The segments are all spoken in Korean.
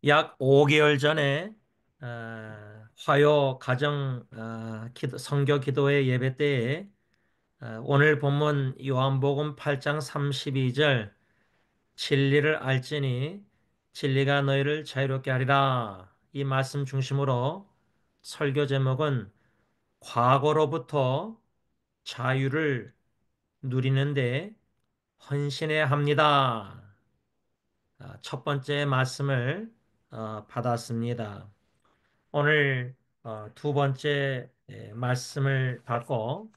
약 5개월 전에 화요 가정 성교 기도회 예배 때에 오늘 본문 요한복음 8장 32절 진리를 알지니 진리가 너희를 자유롭게 하리라 이 말씀 중심으로 설교 제목은 과거로부터 자유를 누리는데 헌신해야 합니다. 첫 번째 말씀을 받았습니다. 오늘 두 번째 말씀을 받고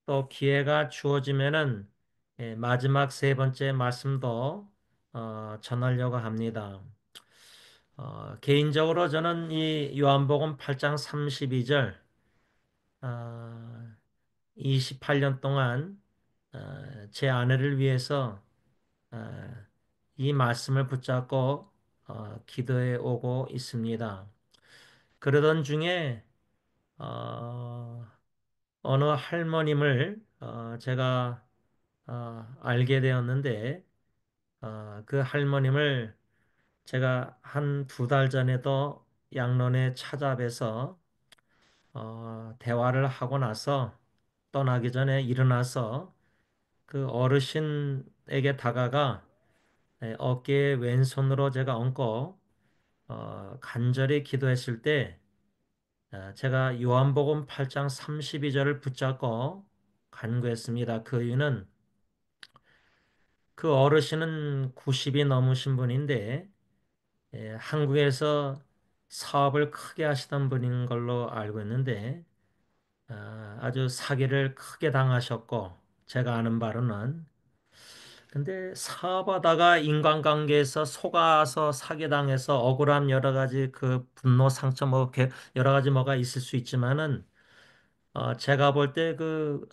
또 기회가 주어지면은 마지막 세 번째 말씀도 전하려고 합니다. 개인적으로 저는 이 요한복음 8장 32절 28년 동안 제 아내를 위해서 어, 이 말씀을 붙잡고 기도해 오고 있습니다. 그러던 중에 어, 어느 할머님을 제가 알게 되었는데 그 할머님을 제가 한 두 달 전에도 양론에 찾아뵈서 대화를 하고 나서 떠나기 전에 일어나서 그 어르신에게 다가가 어깨에 왼손으로 제가 얹고 간절히 기도했을 때 제가 요한복음 8장 32절을 붙잡고 간구했습니다. 그 이유는 그 어르신은 90이 넘으신 분인데 한국에서 사업을 크게 하시던 분인 걸로 알고 있는데 아주 사기를 크게 당하셨고 제가 아는 바로는 근데 사업하다가 인간관계에서 속아서 사기당해서 억울함 여러 가지 그 분노 상처 뭐 이렇게 여러 가지 뭐가 있을 수 있지만은 제가 볼 때 그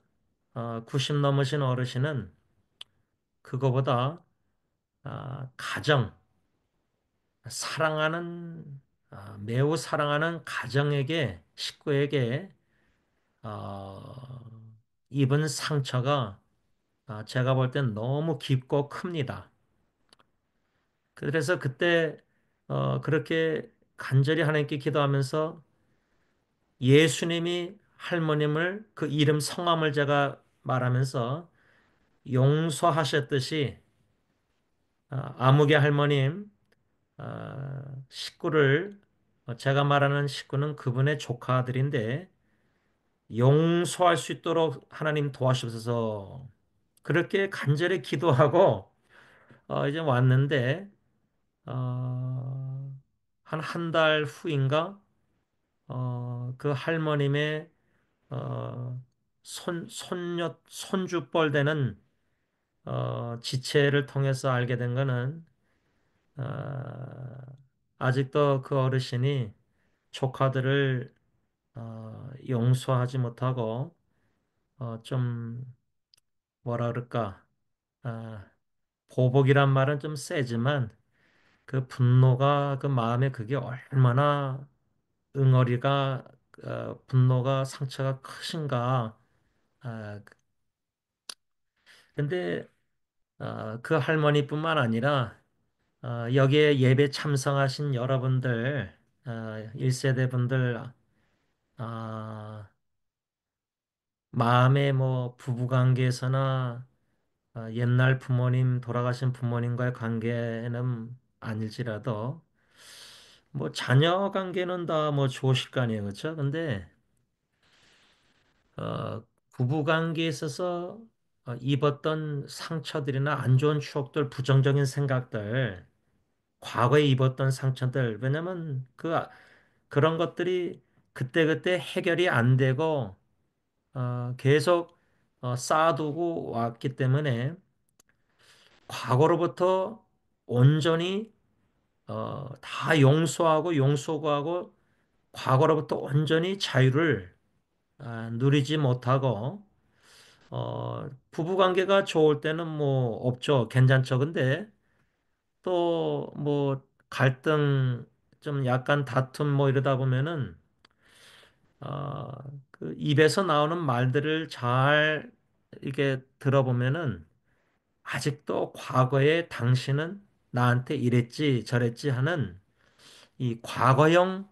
90 넘으신 어르신은 그거보다 가정 사랑하는 매우 사랑하는 가정에게 식구에게 어, 입은 상처가 제가 볼 땐 너무 깊고 큽니다. 그래서 그때 그렇게 간절히 하나님께 기도하면서 예수님이 할머님을 그 이름 성함을 제가 말하면서 용서하셨듯이 아무개 할머님 식구를 제가 말하는 식구는 그분의 조카들인데 용서할 수 있도록 하나님 도와주셔서 그렇게 간절히 기도하고 이제 왔는데 한 한 달 후인가 그 할머님의 손주뻘 되는 지체를 통해서 알게 된 거는 어, 아직도 그 어르신이 조카들을 용서하지 못하고 좀 뭐라 그럴까 어, 보복이란 말은 좀 세지만 그 분노가 그 마음에 그게 얼마나 응어리가 분노가 상처가 크신가 아, 근데 그 할머니뿐만 아니라 여기에 예배 참석하신 여러분들 1세대 분들 아, 마음의 뭐 부부관계에서나 옛날 부모님 돌아가신 부모님과의 관계는 아닐지라도 뭐 자녀 관계는 다 뭐 좋으실 거 아니에요, 그렇죠? 근데 부부 관계에 있어서 입었던 상처들이나 안 좋은 추억들, 부정적인 생각들, 과거에 입었던 상처들, 왜냐면 그런 것들이 그때그때 해결이 안 되고 계속 쌓아두고 왔기 때문에 과거로부터 온전히 다 용서하고 용서하고 과거로부터 온전히 자유를 누리지 못하고 부부 관계가 좋을 때는 뭐 없죠. 괜찮죠. 근데 또 뭐 갈등 좀 약간 다툼 뭐 이러다 보면은 어, 그 입에서 나오는 말들을 잘 이렇게 들어보면은 아직도 과거에 당신은 나한테 이랬지 저랬지 하는 이 과거형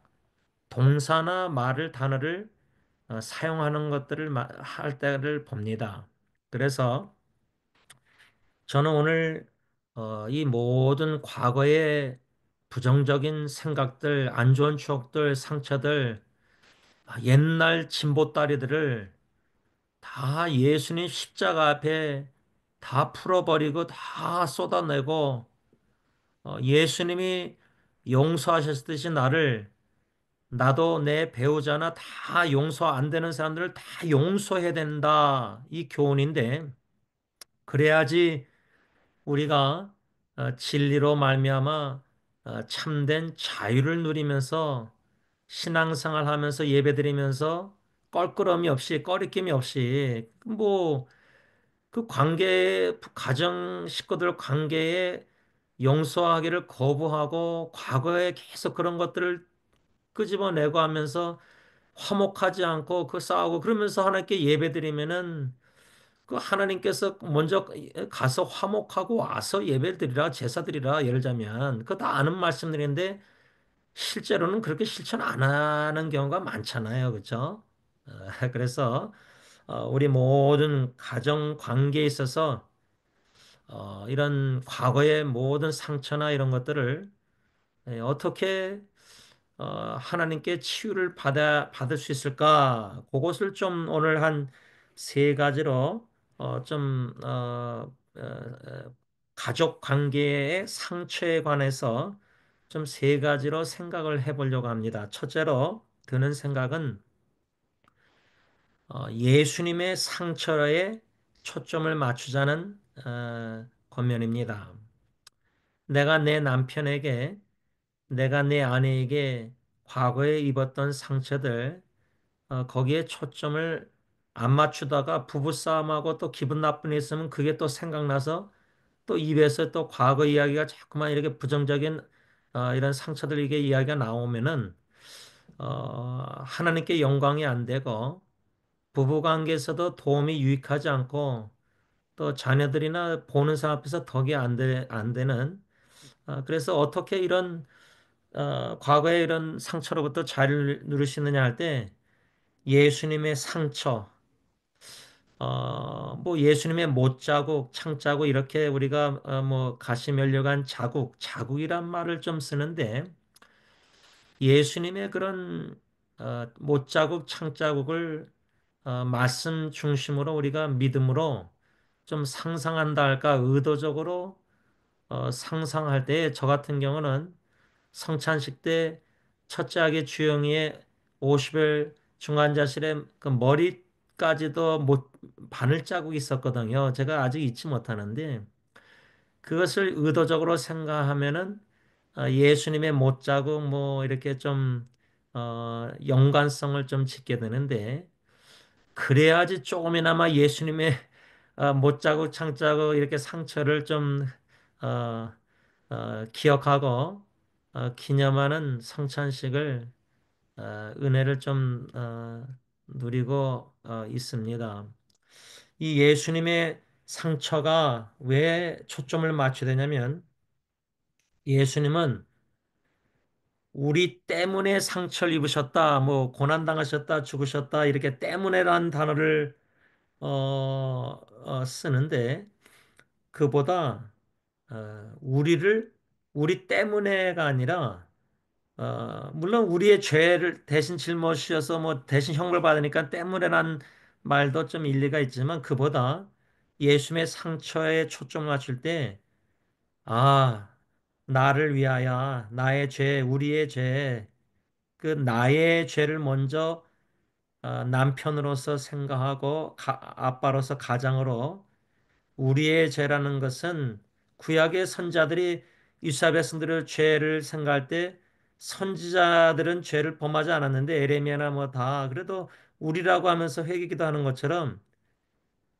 동사나 말을 단어를 사용하는 것들을 할 때를 봅니다. 그래서 저는 오늘 이 모든 과거의 부정적인 생각들, 안 좋은 추억들, 상처들, 옛날 진보다리들을 다 예수님 십자가 앞에 다 풀어버리고 다 쏟아내고 예수님이 용서하셨듯이 나도 내 배우자나 다 용서 안 되는 사람들을 다 용서해야 된다. 이 교훈인데 그래야지 우리가 진리로 말미암아 참된 자유를 누리면서 신앙생활 하면서 예배드리면서 껄끄러움이 없이 꺼리낌이 없이 뭐 그 관계 가정 식구들 관계에 용서하기를 거부하고 과거에 계속 그런 것들을 끄집어내고 하면서 화목하지 않고 그 싸우고 그러면서 하나님께 예배드리면은 그 하나님께서 먼저 가서 화목하고 와서 예배를 드리라 제사 드리라 예를 들자면 그거 다 아는 말씀들인데 실제로는 그렇게 실천 안 하는 경우가 많잖아요. 그렇죠? 그래서 우리 모든 가정 관계에 있어서 이런 과거의 모든 상처나 이런 것들을 어떻게 하나님께 치유를 받을 수 있을까? 그것을 좀 오늘 한 세 가지로 가족 관계의 상처에 관해서 좀 세 가지로 생각을 해보려고 합니다. 첫째로 드는 생각은 예수님의 상처에 초점을 맞추자는 권면입니다. 내가 내 남편에게, 내가 내 아내에게 과거에 입었던 상처들, 거기에 초점을 안 맞추다가 부부싸움하고 또 기분 나쁜 일 있으면 그게 또 생각나서 또 입에서 또 과거 이야기가 자꾸만 이렇게 부정적인 이런 상처들 이게 이야기가 나오면은 하나님께 영광이 안 되고 부부 관계에서도 도움이 유익하지 않고 또 자녀들이나 보는 사람 앞에서 덕이 안 되는 그래서 어떻게 이런 과거의 이런 상처로부터 자유를 누릴 수 있느냐 할 때 예수님의 상처, 뭐 예수님의 못자국, 창자국 이렇게 우리가 뭐 가시 면류관 자국이란 말을 좀 쓰는데 예수님의 그런 못자국, 창자국을 말씀 중심으로 우리가 믿음으로 좀 상상한다 할까 의도적으로 상상할 때 저 같은 경우는 성찬식 때 첫째 아기 주영이의 50일 중환자실에 그 머리까지도 못 바늘 자국이 있었거든요. 제가 아직 잊지 못하는데 그것을 의도적으로 생각하면은 예수님의 못 자국 뭐 이렇게 좀 연관성을 좀 짓게 되는데 그래야지 조금이나마 예수님의 못 자국 창자국 이렇게 상처를 좀 어, 기억하고 기념하는 성찬식을 은혜를 좀 누리고 있습니다. 이 예수님의 상처가 왜 초점을 맞춰야 되냐면 예수님은 우리 때문에 상처를 입으셨다, 뭐 고난당하셨다, 죽으셨다 이렇게 때문에라는 단어를 쓰는데 그보다 우리 때문에가 아니라 물론 우리의 죄를 대신 짊어지셔서 뭐 대신 형벌 받으니까 때문에란 말도 좀 일리가 있지만 그보다 예수님의 상처에 초점을 맞출 때, 나를 위하여 나의 죄, 우리의 죄, 그 나의 죄를 먼저 남편으로서 생각하고 아빠로서 가장으로 우리의 죄라는 것은 구약의 선자들이 이스라엘 백성들의 죄를 생각할 때 선지자들은 죄를 범하지 않았는데 에레미야나 뭐 다 그래도 우리라고 하면서 회개기도 하는 것처럼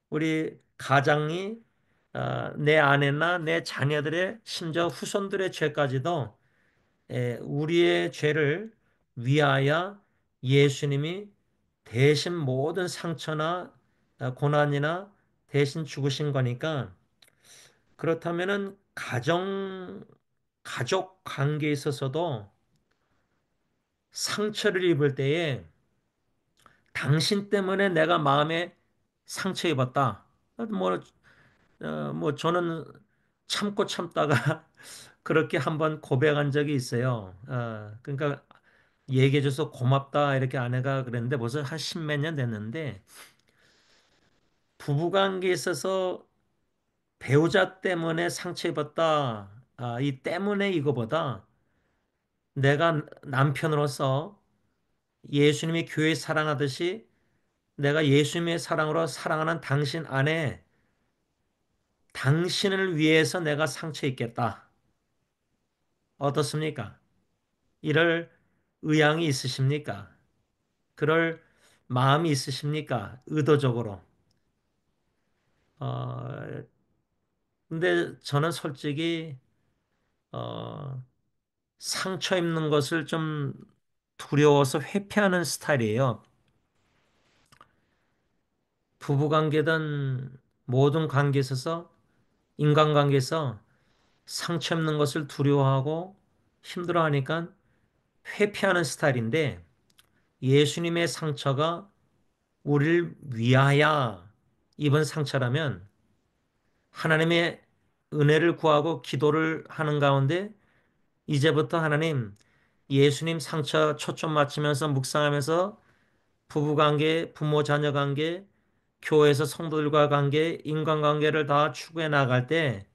우리 가장이 내 아내나 내 자녀들의 심지어 후손들의 죄까지도 우리의 죄를 위하여 예수님이 대신 모든 상처나 고난이나 대신 죽으신 거니까 그렇다면은 가족 관계에 있어서도 상처를 입을 때에 당신 때문에 내가 마음에 상처 입었다. 뭐, 뭐 저는 참고 참다가 그렇게 한번 고백한 적이 있어요. 그러니까 얘기해줘서 고맙다 이렇게 아내가 그랬는데 벌써 한 십몇 년 됐는데 부부관계에 있어서 배우자 때문에 상처 입었다. 이 때문에 이거보다 내가 남편으로서 예수님이 교회 사랑하듯이 내가 예수님의 사랑으로 사랑하는 당신 안에 당신을 위해서 내가 상처 입겠다. 어떻습니까? 이럴 의향이 있으십니까? 그럴 마음이 있으십니까? 의도적으로. 어, 근데 저는 솔직히, 어, 상처 입는 것을 좀 두려워서 회피하는 스타일이에요. 부부관계든 모든 관계에 있어서, 인간관계에서 상처 입는 것을 두려워하고 힘들어하니까 회피하는 스타일인데 예수님의 상처가 우리를 위하여 입은 상처라면 하나님의 은혜를 구하고 기도를 하는 가운데 이제부터 하나님 예수님 상처 초점 맞추면서 묵상하면서 부부관계, 부모 자녀 관계, 교회에서 성도들과 관계, 인간관계를 다 추구해 나갈 때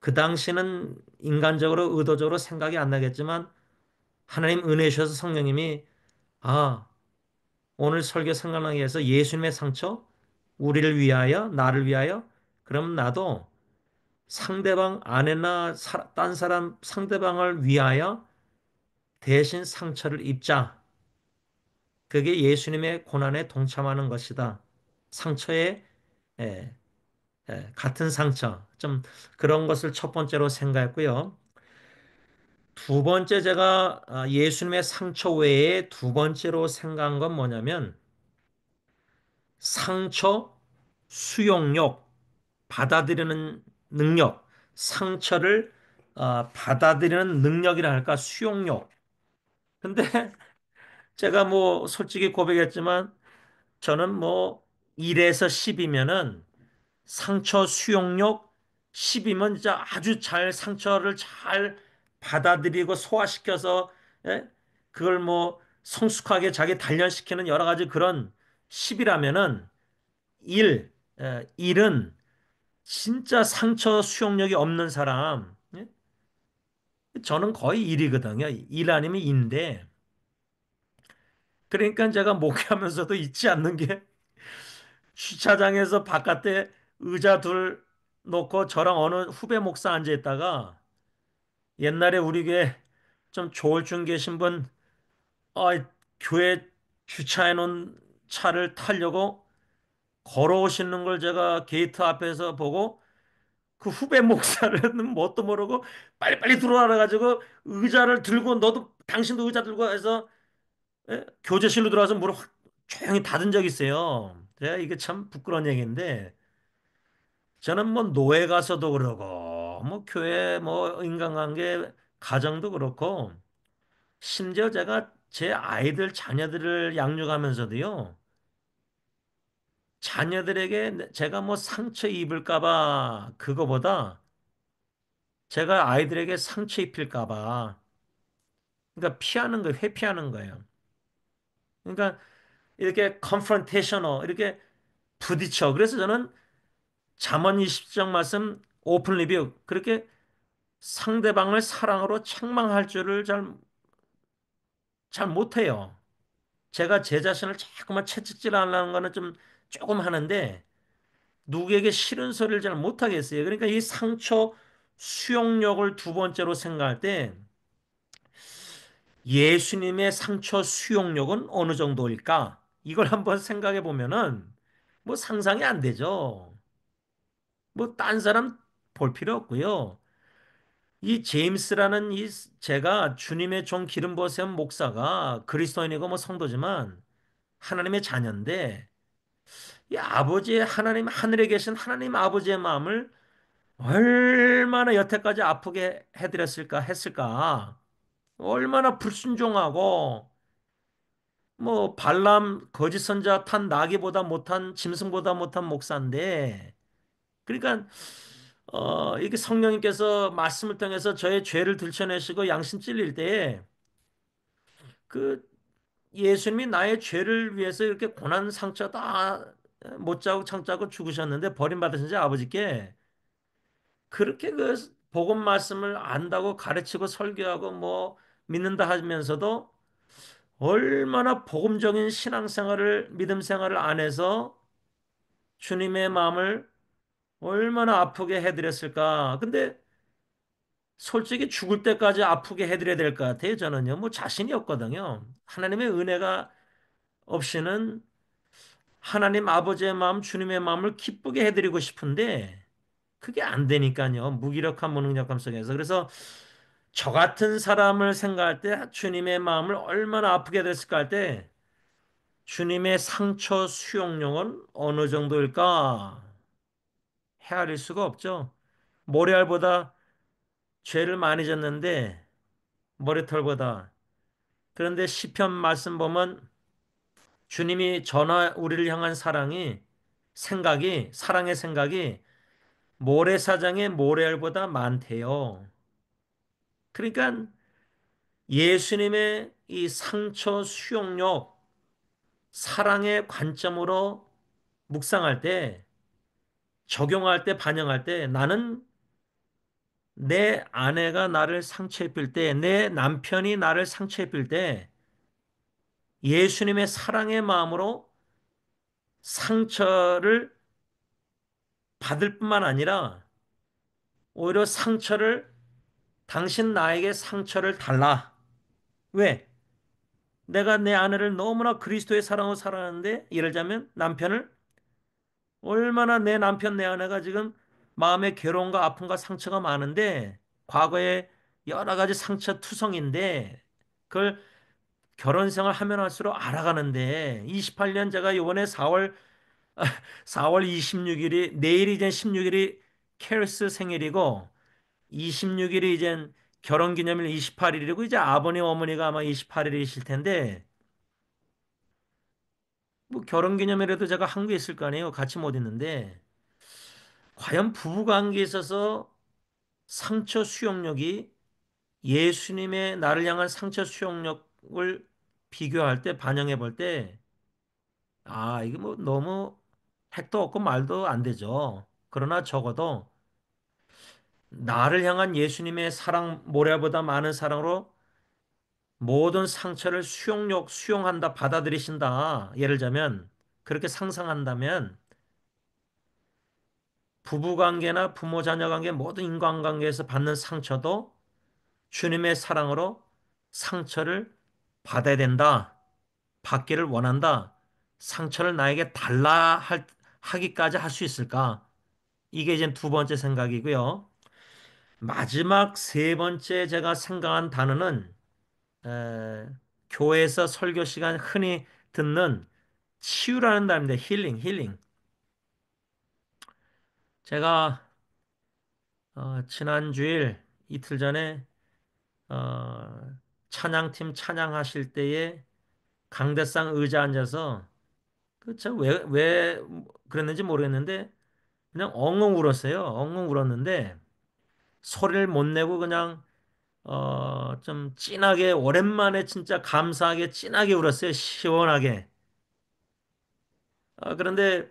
그 당시는 인간적으로 의도적으로 생각이 안 나겠지만 하나님 은혜 주셔서 성령님이 아, 오늘 설교 생각나게 해서 예수님의 상처, 우리를 위하여, 나를 위하여, 그럼 나도 상대방 아내나 딴 사람 상대방을 위하여 대신 상처를 입자. 그게 예수님의 고난에 동참하는 것이다. 상처에 예, 같은 상처. 좀 그런 것을 첫 번째로 생각했고요. 두 번째 제가 예수님의 상처 외에 두 번째로 생각한 건 뭐냐면 상처 수용력, 받아들이는 능력, 상처를 받아들이는 능력이라 할까, 수용력. 근데 제가 뭐 솔직히 고백했지만 저는 뭐 1에서 10이면은 상처 수용력 10이면 진짜 아주 잘 상처를 잘 받아들이고 소화시켜서 예? 그걸 뭐 성숙하게 자기 단련시키는 여러 가지 그런 10이라면은 1, 1은 진짜 상처 수용력이 없는 사람. 예? 저는 거의 1이거든요. 1 아니면 2인데. 그러니까 제가 목회하면서도 잊지 않는 게 주차장에서 바깥에 의자 둘 놓고 저랑 어느 후배 목사 앉아 있다가 옛날에 우리 교회 좀 조울증 계신 분, 아, 교회 주차해 놓은 차를 타려고 걸어오시는 걸 제가 게이트 앞에서 보고 그 후배 목사는 뭣도 모르고 빨리빨리 들어와라 가지고 의자를 들고 너도 당신도 의자 들고 해서 교제실로 들어와서 문을 확 조용히 닫은 적이 있어요. 제가 이게 참 부끄러운 얘기인데 저는 뭐 노예 가서도 그러고 뭐 교회 뭐 인간관계 가정도 그렇고 심지어 제가 제 아이들 자녀들을 양육하면서도요. 자녀들에게 제가 뭐 상처 입을까 봐 그거보다 제가 아이들에게 상처 입힐까 봐 그러니까 피하는 거예요. 회피하는 거예요. 그러니까 이렇게 컨프런테이셔널 이렇게 부딪혀. 그래서 저는 잠언 20장 말씀 오픈 리뷰 그렇게 상대방을 사랑으로 책망할 줄을 잘 못해요. 제가 제 자신을 자꾸만 채찍질 하려는 거는 좀 조금 하는데 누구에게 싫은 소리를 잘 못하겠어요. 그러니까 이 상처 수용력을 두 번째로 생각할 때 예수님의 상처 수용력은 어느 정도일까? 이걸 한번 생각해 보면은 뭐 상상이 안 되죠. 뭐 딴 사람 볼 필요 없고요. 이 제임스라는 이 제가 주님의 종 기름 부으신 목사가 그리스도인이고 뭐 성도지만 하나님의 자녀인데 이 아버지의 하나님 하늘에 계신 하나님 아버지의 마음을 얼마나 여태까지 아프게 해드렸을까 했을까? 얼마나 불순종하고 뭐 발람 거짓 선자 탄 나귀보다 못한 짐승보다 못한 목사인데 그러니까 이게 성령님께서 말씀을 통해서 저의 죄를 들춰내시고 양심 찔릴 때에 그 예수님이 나의 죄를 위해서 이렇게 고난 상처 다 못자국 창자고 죽으셨는데 버림받으신 지 아버지께 그렇게 그 복음 말씀을 안다고 가르치고 설교하고 뭐 믿는다 하면서도 얼마나 복음적인 신앙생활을 믿음 생활을 안 해서 주님의 마음을 얼마나 아프게 해드렸을까. 근데 솔직히 죽을 때까지 아프게 해드려야 될 것 같아요. 저는요. 뭐 자신이 없거든요. 하나님의 은혜가 없이는 하나님 아버지의 마음, 주님의 마음을 기쁘게 해드리고 싶은데 그게 안 되니까요. 무기력한 무능력감 속에서. 그래서 저 같은 사람을 생각할 때 주님의 마음을 얼마나 아프게 됐을까 할 때 주님의 상처 수용력은 어느 정도일까 헤아릴 수가 없죠. 모래알보다 죄를 많이 졌는데 머리털보다 그런데 시편 말씀 보면 주님이 전하 우리를 향한 사랑의 생각이 모래사장의 모래알보다 많대요. 그러니까 예수님의 이 상처 수용력, 사랑의 관점으로 묵상할 때, 적용할 때, 반영할 때 나는 내 아내가 나를 상처 입힐 때, 내 남편이 나를 상처 입힐 때 예수님의 사랑의 마음으로 상처를 받을 뿐만 아니라 오히려 당신 나에게 상처를 달라. 왜? 내가 내 아내를 너무나 그리스도의 사랑으로 사랑하는데 예를 들자면 남편을 얼마나 내 남편 내 아내가 지금 마음의 괴로움과 아픔과 상처가 많은데 과거에 여러 가지 상처 투성인데 그걸 결혼 생활 하면 할수록 알아가는데 28년 제가 이번에 4월 26일이 내일이 이제 16일이 캐리스 생일이고 26일이 이제 결혼 기념일 28일이고 이제 아버님 어머니가 아마 28일이실 텐데 뭐 결혼 기념일에도 제가 한국에 있을 거 아니에요. 같이 못 있는데 과연 부부 관계에 있어서 상처 수용력이 예수님의 나를 향한 상처 수용력을 비교할 때 반영해 볼 때 이게 뭐 너무 택도 없고 말도 안 되죠. 그러나 적어도 나를 향한 예수님의 사랑 모래보다 많은 사랑으로 모든 상처를 수용한다, 받아들이신다. 예를 들자면 그렇게 상상한다면 부부관계나 부모 자녀 관계 모든 인간관계에서 받는 상처도 주님의 사랑으로 상처를 받아야 된다. 받기를 원한다. 상처를 나에게 하기까지 할 수 있을까? 이게 이제 두 번째 생각이고요. 마지막 세 번째 제가 생각한 단어는 에, 교회에서 설교 시간 흔히 듣는 치유라는 단어입니다. 힐링. 제가 지난 주일 이틀 전에 어, 찬양팀 찬양하실 때에 강대상 의자 앉아서 그참왜 그랬는지 모르겠는데 그냥 엉엉 울었어요. 엉엉 울었는데 소리를 못 내고 그냥 좀 진하게 오랜만에 진짜 감사하게 진하게 울었어요. 시원하게. 그런데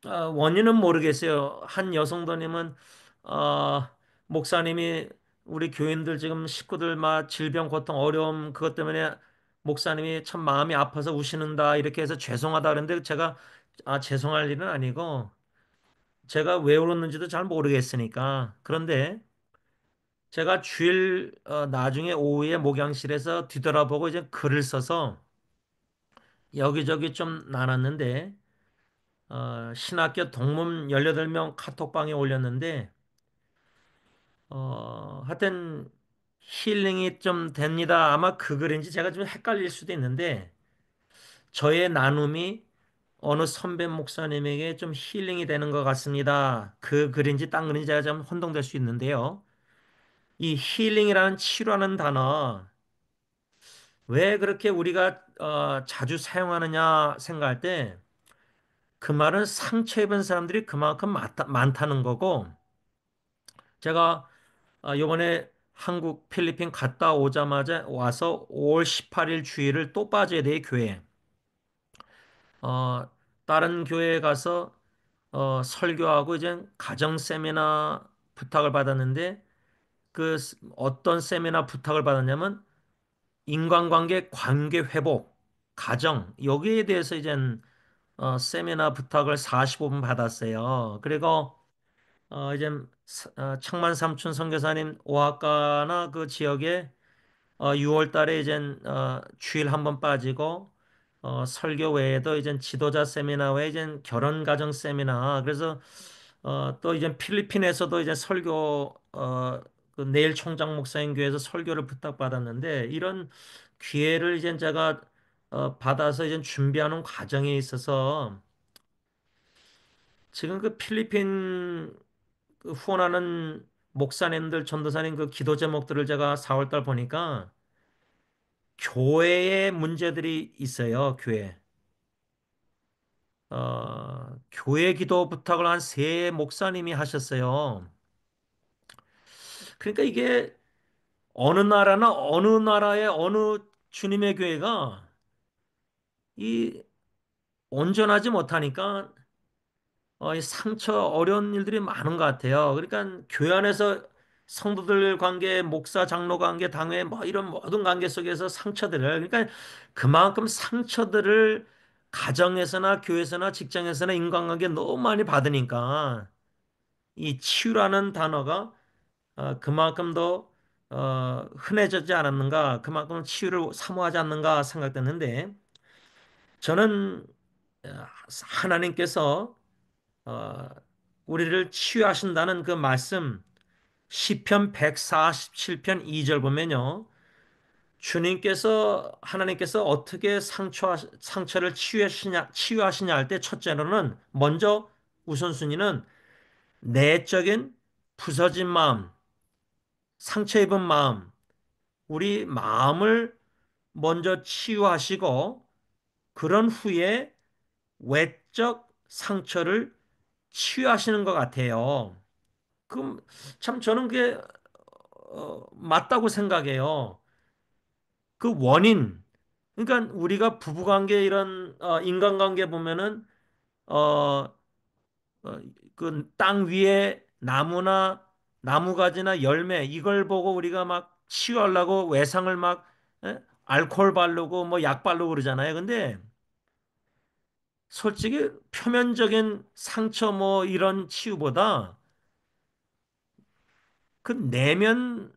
원인은 모르겠어요. 한 여성도님은 어, 목사님이 우리 교인들 지금 식구들 막 질병, 고통, 어려움 그것 때문에 목사님이 참 마음이 아파서 우시는다 이렇게 해서 죄송하다 그랬는데 제가 죄송할 일은 아니고 제가 왜 울었는지도 잘 모르겠으니까 그런데 제가 주일 나중에 오후에 목양실에서 뒤돌아보고 이제 글을 써서 여기저기 좀 나눴는데 신학교 동문 18명 카톡방에 올렸는데, 하여튼 힐링이 좀 됩니다. 아마 그 글인지 제가 좀 헷갈릴 수도 있는데, 저의 나눔이 어느 선배 목사님에게 좀 힐링이 되는 것 같습니다. 그 글인지 딴 글인지 제가 좀 혼동될 수 있는데요. 이 힐링이라는 치유라는 단어 왜 그렇게 우리가 자주 사용하느냐 생각할 때 그 말은 상처 입은 사람들이 그만큼 많다는 거고 제가 요번에 한국 필리핀 갔다 오자마자 와서 5월 18일 주일을 또 빠져야 돼, 교회. 어, 다른 교회에 가서 설교하고 이제 가정 세미나 부탁을 받았는데 어떤 세미나 부탁을 받았냐면 인간관계 관계 회복, 가정 여기에 대해서 이제 세미나 부탁을 45분 받았어요. 그리고 이제 청만 삼촌 선교사님 오아카나 그 지역에 6월 달에 이제 주일 한 번 빠지고 설교 외에도 이제 지도자 세미나 외에 이제 결혼 가정 세미나 그래서 또 이제 필리핀에서도 이제 설교 그 내일 총장 목사님 교회에서 설교를 부탁받았는데 이런 기회를 이제 제가 받아서 이제 준비하는 과정에 있어서 지금 그 필리핀 그 후원하는 목사님들 전도사님 그 기도 제목들을 제가 4월 달 보니까 교회에 문제들이 있어요. 교회. 교회 기도 부탁을 한 세 목사님이 하셨어요. 그러니까 이게 어느 나라나 어느 나라의 어느 주님의 교회가 이 온전하지 못하니까 이 상처 어려운 일들이 많은 것 같아요. 그러니까 교회 안에서 성도들 관계, 목사, 장로 관계, 당회 뭐 이런 모든 관계 속에서 상처들을 그러니까 그만큼 상처들을 가정에서나 교회에서나 직장에서나 인간관계 너무 많이 받으니까 이 치유라는 단어가 그만큼 더 흔해지지 않았는가, 그만큼 치유를 사모하지 않는가 생각됐는데 저는 하나님께서 어, 우리를 치유하신다는 그 말씀 시편 147편 2절 보면요. 주님께서 하나님께서 어떻게 상처를 치유하시냐 할 때 첫째로는 먼저 우선순위는 내적인 부서진 마음, 상처 입은 마음, 우리 마음을 먼저 치유하시고 그런 후에 외적 상처를 치유하시는 것 같아요. 그럼 참 저는 그게 맞다고 생각해요. 그 원인, 그러니까 우리가 부부관계 이런 인간관계 보면은 어, 그 땅 위에 나무나 나무가지나 열매 이걸 보고 우리가 막 치유하려고 외상을 막 알코올 바르고 뭐 약 바르고 그러잖아요. 근데 솔직히 표면적인 상처 뭐 이런 치유보다 그 내면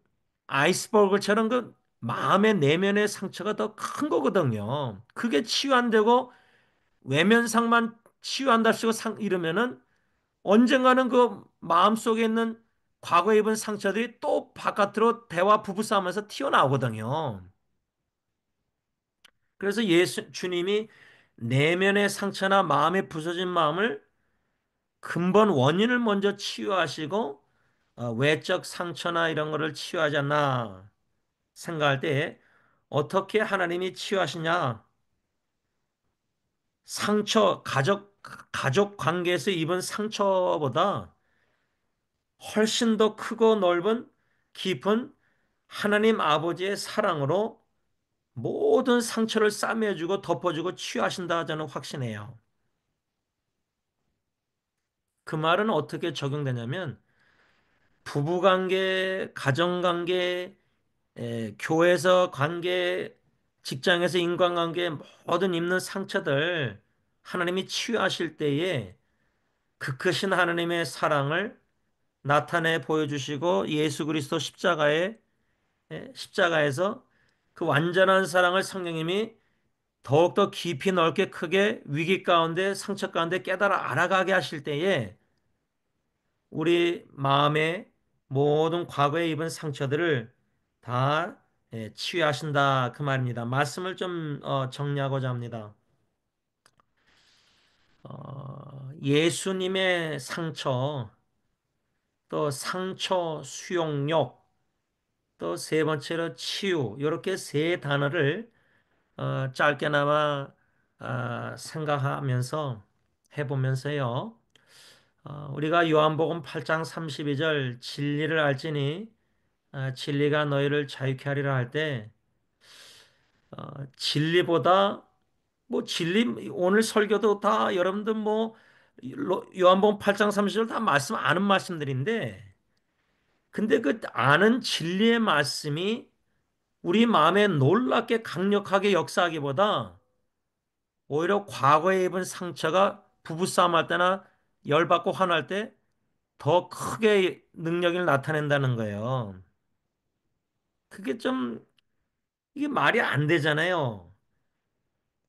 아이스버그처럼 그 마음의 내면의 상처가 더 큰 거거든요. 그게 치유 안 되고 외면상만 치유한다 시고 이러면은 언젠가는 그 마음 속에 있는 과거에 입은 상처들이 또 바깥으로 대화 부부싸움에서 튀어나오거든요. 그래서 주님이 내면의 상처나 마음에 부서진 마음을 근본 원인을 먼저 치유하시고 외적 상처나 이런 거를 치유하지 않나 생각할 때 어떻게 하나님이 치유하시냐? 가족 관계에서 입은 상처보다 훨씬 더 크고 넓은 깊은 하나님 아버지의 사랑으로 모든 상처를 싸매주고 덮어주고 치유하신다 저는 확신해요. 그 말은 어떻게 적용되냐면 부부관계, 가정관계, 교회에서 관계, 직장에서 인간관계 모든 입는 상처들 하나님이 치유하실 때에 그 크신 하나님의 사랑을 나타내 보여주시고 예수 그리스도 십자가에서 그 완전한 사랑을 성령님이 더욱더 깊이 넓게 크게 위기 가운데 상처 가운데 깨달아 알아가게 하실 때에 우리 마음의 모든 과거에 입은 상처들을 다 치유하신다 그 말입니다. 말씀을 좀 정리하고자 합니다. 예수님의 상처 또 상처 수용욕 또 세 번째로 치유. 이렇게 세 단어를 짧게나마 생각하면서 해보면서요. 우리가 요한복음 8장 32절 진리를 알지니 진리가 너희를 자유케 하리라 할 때 진리보다 뭐 진리 오늘 설교도 다 여러분들 뭐 요한복음 8장 30절 다 말씀 아는 말씀들인데 근데 그 아는 진리의 말씀이 우리 마음에 놀랍게 강력하게 역사하기보다 오히려 과거에 입은 상처가 부부싸움 할 때나 열받고 화날 때 더 크게 능력을 나타낸다는 거예요. 그게 좀 이게 말이 안 되잖아요.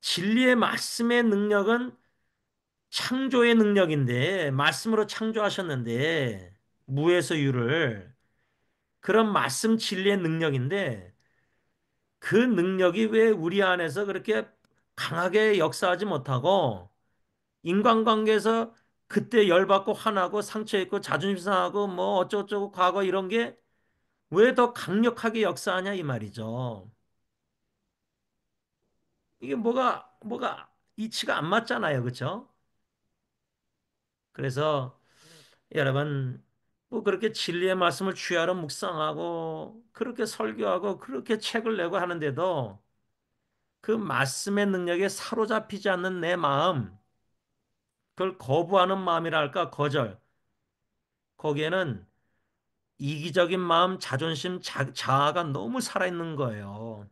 진리의 말씀의 능력은 창조의 능력인데 말씀으로 창조하셨는데 무에서 유를 그런 말씀 진리의 능력인데 그 능력이 왜 우리 안에서 그렇게 강하게 역사하지 못하고 인간관계에서 그때 열받고 화나고 상처 있고 자존심 상하고 뭐 어쩌고저쩌고 과거 이런 게 왜 더 강력하게 역사하냐 이 말이죠. 이게 뭐가 이치가 안 맞잖아요. 그렇죠? 그래서 여러분 뭐 그렇게 진리의 말씀을 주야로 묵상하고 그렇게 설교하고 그렇게 책을 내고 하는데도 그 말씀의 능력에 사로잡히지 않는 내 마음 그걸 거부하는 마음이랄까 거절 거기에는 이기적인 마음 자존심 자아가 너무 살아있는 거예요.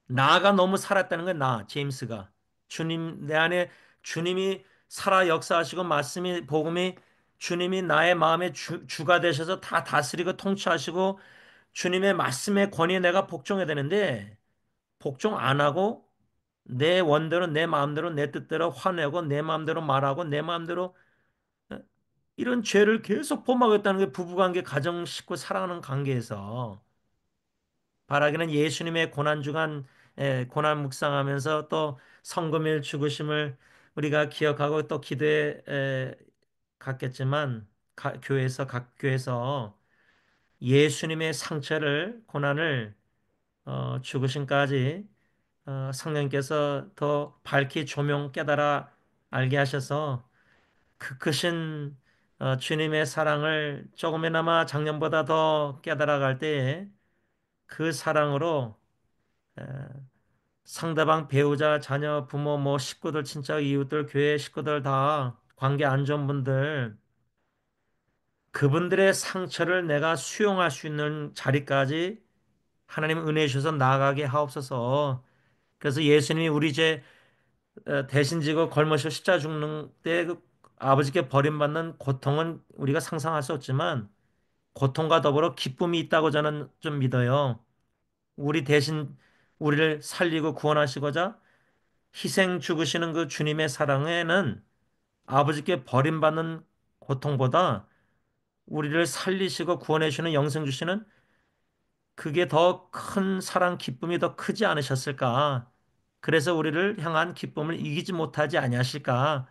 나가 너무 살았다는 거야 나 제임스가 주님 내 안에 주님이 살아 역사하시고 말씀이 복음이 주님이 나의 마음의 주가 되셔서 다 다스리고 통치하시고 주님의 말씀의 권위에 내가 복종해야 되는데 복종 안 하고 내 원대로 내 마음대로 내 뜻대로 화내고 내 마음대로 말하고 내 마음대로 이런 죄를 계속 범하겠다는 게 부부관계 가정 식구 사랑하는 관계에서 바라기는 예수님의 고난주간 고난 묵상하면서 또 성금일 죽으심을 우리가 기억하고 또 기도에 갔겠지만 교회에서 각 교회에서 예수님의 상처를 고난을 죽으심까지 성령께서 더 밝히 조명 깨달아 알게 하셔서 그 크신 주님의 사랑을 조금이나마 작년보다 더 깨달아갈 때에 그 사랑으로 에, 상대방 배우자, 자녀, 부모, 뭐 식구들, 친척, 이웃들, 교회 식구들 다 관계 안 좋은 분들 그분들의 상처를 내가 수용할 수 있는 자리까지 하나님 은혜 주셔서 나아가게 하옵소서. 그래서 예수님이 우리 죄 대신 지고 걸머시고 십자 죽는 때그 아버지께 버림받는 고통은 우리가 상상할 수 없지만 고통과 더불어 기쁨이 있다고 저는 좀 믿어요. 우리 대신 우리를 살리고 구원하시고자 희생 죽으시는 그 주님의 사랑에는 아버지께 버림받는 고통보다 우리를 살리시고 구원해 주시는 영생 주시는 그게 더 큰 사랑 기쁨이 더 크지 않으셨을까? 그래서 우리를 향한 기쁨을 이기지 못하지 아니하실까?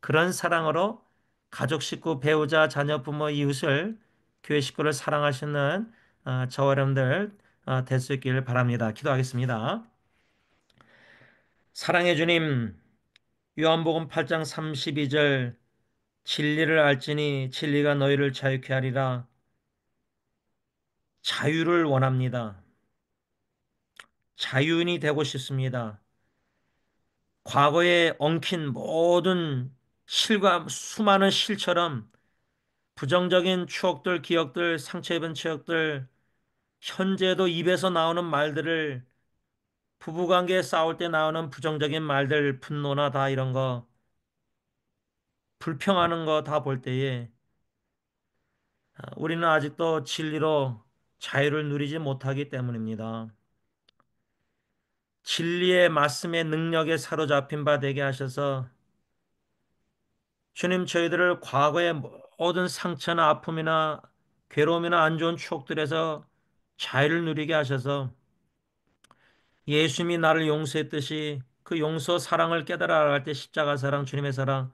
그런 사랑으로 가족 식구 배우자 자녀 부모 이웃을 교회 식구를 사랑하시는 저와 여러분들 될 수 있기를 바랍니다. 기도하겠습니다. 사랑해 주님 요한복음 8장 32절 진리를 알지니 진리가 너희를 자유케 하리라. 자유를 원합니다. 자유인이 되고 싶습니다. 과거에 엉킨 모든 실과 수많은 실처럼 부정적인 추억들, 기억들, 상처 입은 추억들, 현재도 입에서 나오는 말들을 부부관계 싸울 때 나오는 부정적인 말들, 분노나 다 이런 거, 불평하는 거 다 볼 때에 우리는 아직도 진리로 자유를 누리지 못하기 때문입니다. 진리의 말씀의 능력에 사로잡힌 바 되게 하셔서 주님 저희들을 과거의 모든 상처나 아픔이나 괴로움이나 안 좋은 추억들에서 자유를 누리게 하셔서 예수님이 나를 용서했듯이 그 용서 사랑을 깨달아 알아갈 때 십자가 사랑 주님의 사랑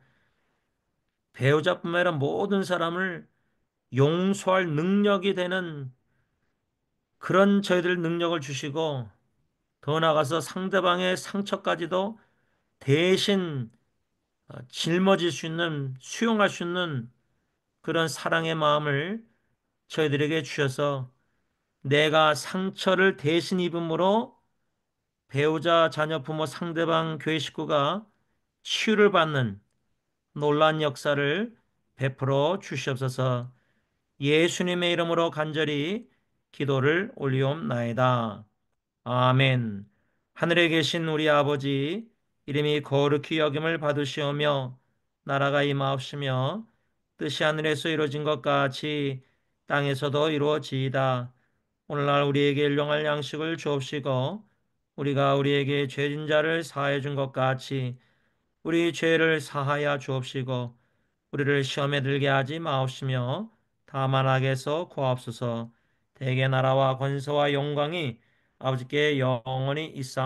배우자뿐만 아니라 모든 사람을 용서할 능력이 되는 그런 저희들 능력을 주시고 더 나아가서 상대방의 상처까지도 대신 짊어질 수 있는, 수용할 수 있는 그런 사랑의 마음을 저희들에게 주셔서 내가 상처를 대신 입음으로 배우자, 자녀, 부모, 상대방 교회 식구가 치유를 받는 놀라운 역사를 베풀어 주시옵소서. 예수님의 이름으로 간절히 기도를 올리옵나이다. 아멘. 하늘에 계신 우리 아버지, 이름이 거룩히 여김을 받으시오며, 나라가 임하옵시며, 뜻이 하늘에서 이루어진 것 같이 땅에서도 이루어지이다. 오늘날 우리에게 일용할 양식을 주옵시고, 우리가 우리에게 죄진 자를 사하여 준 것 같이 우리 죄를 사하여 주옵시고, 우리를 시험에 들게 하지 마옵시며 다만 악에서 구하옵소서. 대개 나라와 권세와 영광이 아버지께 영원히 있사옵나이다.